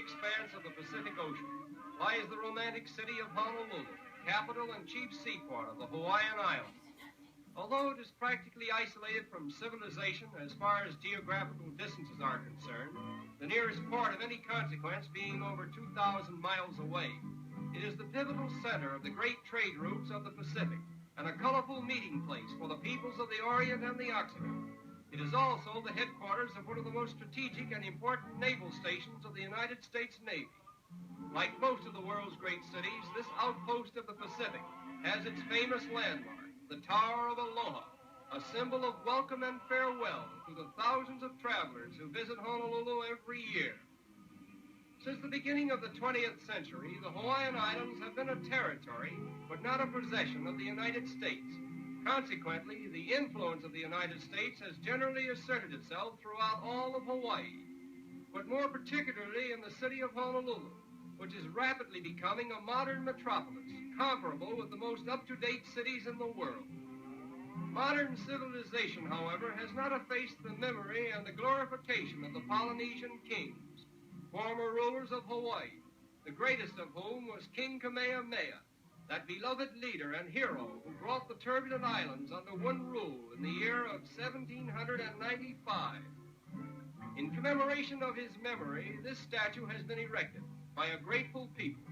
expanse of the Pacific Ocean lies the romantic city of Honolulu, capital and chief seaport of the Hawaiian Islands. Although it is practically isolated from civilization as far as geographical distances are concerned, the nearest port of any consequence being over 2,000 miles away, it is the pivotal center of the great trade routes of the Pacific and a colorful meeting place for the peoples of the Orient and the Occident. It is also the headquarters of one of the most strategic and important naval stations of the United States Navy. Like most of the world's great cities, this outpost of the Pacific has its famous landmark, the Tower of Aloha, a symbol of welcome and farewell to the thousands of travelers who visit Honolulu every year. Since the beginning of the 20th century, the Hawaiian Islands have been a territory, but not a possession of the United States. Consequently, the influence of the United States has generally asserted itself throughout all of Hawaii, but more particularly in the city of Honolulu, which is rapidly becoming a modern metropolis, comparable with the most up-to-date cities in the world. Modern civilization, however, has not effaced the memory and the glorification of the Polynesian kings, former rulers of Hawaii, the greatest of whom was King Kamehameha, that beloved leader and hero who brought the turbulent islands under one rule in the year of 1795. In commemoration of his memory, this statue has been erected by a grateful people,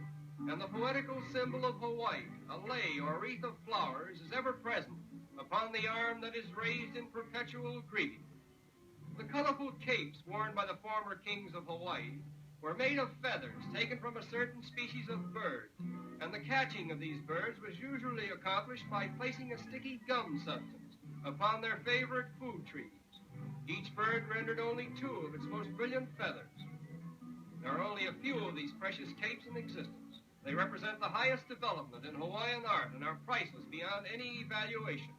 and the poetical symbol of Hawaii, a lei or wreath of flowers, is ever present upon the arm that is raised in perpetual greeting. The colorful capes worn by the former kings of Hawaii were made of feathers taken from a certain species of bird, and the catching of these birds was usually accomplished by placing a sticky gum substance upon their favorite food trees. Each bird rendered only 2 of its most brilliant feathers. There are only a few of these precious capes in existence. They represent the highest development in Hawaiian art and are priceless beyond any evaluation.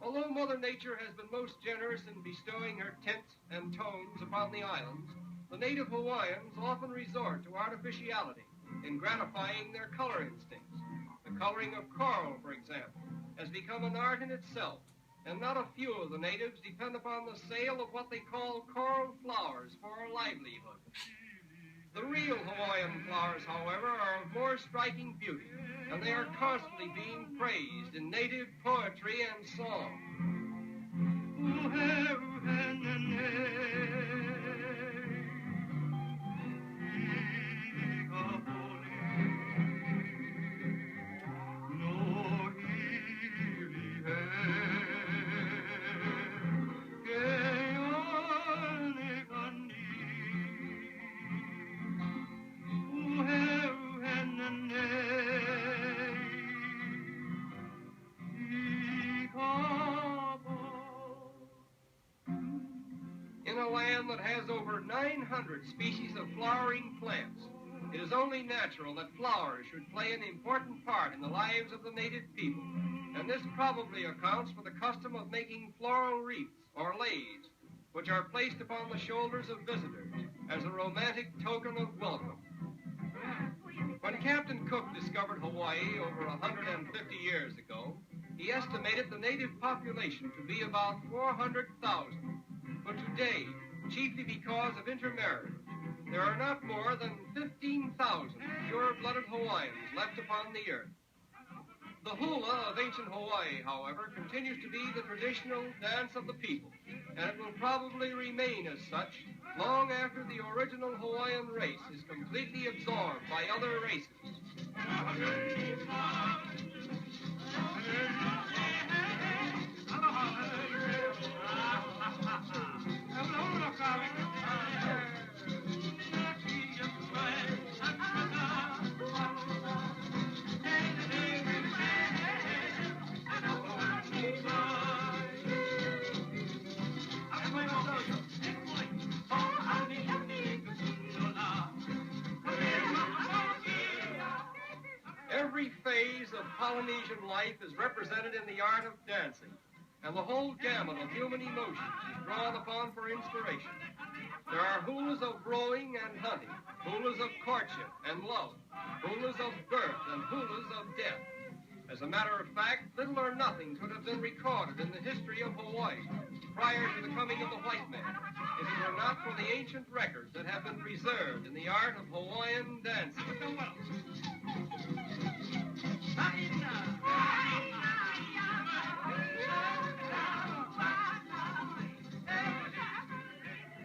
Although Mother Nature has been most generous in bestowing her tints and tones upon the islands, the native Hawaiians often resort to artificiality in gratifying their color instincts. The coloring of coral, for example, has become an art in itself, and not a few of the natives depend upon the sale of what they call coral flowers for a livelihood. The real Hawaiian flowers, however, are of more striking beauty, and they are constantly being praised in native poetry and song. In a land that has over 900 species of flowering plants, it is only natural that flowers should play an important part in the lives of the native people, and this probably accounts for the custom of making floral wreaths, or leis, which are placed upon the shoulders of visitors as a romantic token of welcome. When Captain Cook discovered Hawaii over 150 years ago, he estimated the native population to be about 400,000. But today, chiefly because of intermarriage, there are not more than 15,000 pure-blooded Hawaiians left upon the earth. The hula of ancient Hawaii, however, continues to be the traditional dance of the people, and it will probably remain as such long after the original Hawaiian race is completely absorbed by other races. Every phase of Polynesian life is represented in the art of dancing, and the whole gamut of human emotions is drawn upon for inspiration. There are hulas of rowing and hunting, hulas of courtship and love, hulas of birth, and hulas of death. As a matter of fact, little or nothing could have been recorded in the history of Hawaii prior to the coming of the white man, if it were not for the ancient records that have been preserved in the art of Hawaiian dancing.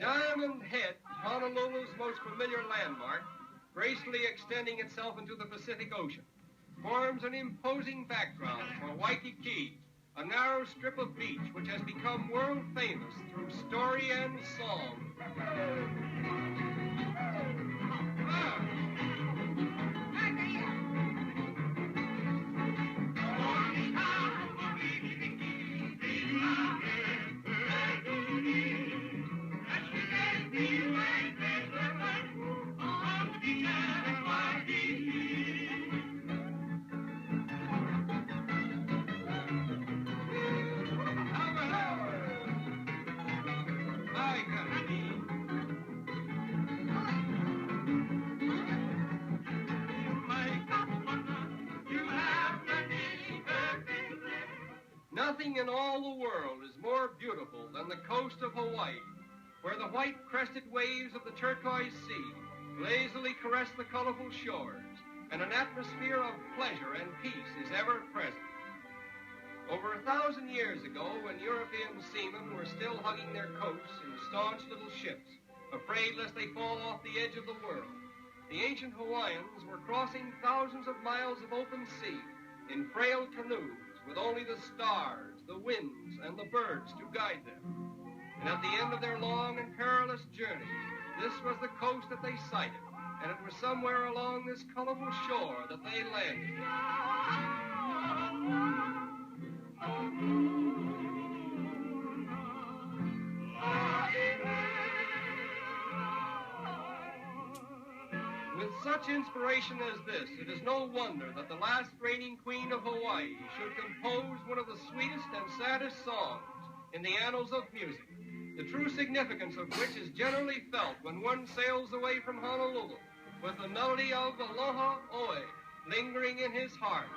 Diamond Head, Honolulu's most familiar landmark, gracefully extending itself into the Pacific Ocean, forms an imposing background for Waikiki, a narrow strip of beach which has become world famous through story and song. Nothing in all the world is more beautiful than the coast of Hawaii, where the white-crested waves of the turquoise sea lazily caress the colorful shores, and an atmosphere of pleasure and peace is ever present. Over 1,000 years ago, when European seamen were still hugging their coasts in staunch little ships, afraid lest they fall off the edge of the world, the ancient Hawaiians were crossing thousands of miles of open sea in frail canoes with only the stars, the winds, and the birds to guide them. And at the end of their long and perilous journey, this was the coast that they sighted, and it was somewhere along this colorful shore that they landed. With such inspiration as this, it is no wonder that the last reigning queen of Hawaii should compose one of the sweetest and saddest songs in the annals of music, the true significance of which is generally felt when one sails away from Honolulu with the melody of Aloha Oe lingering in his heart.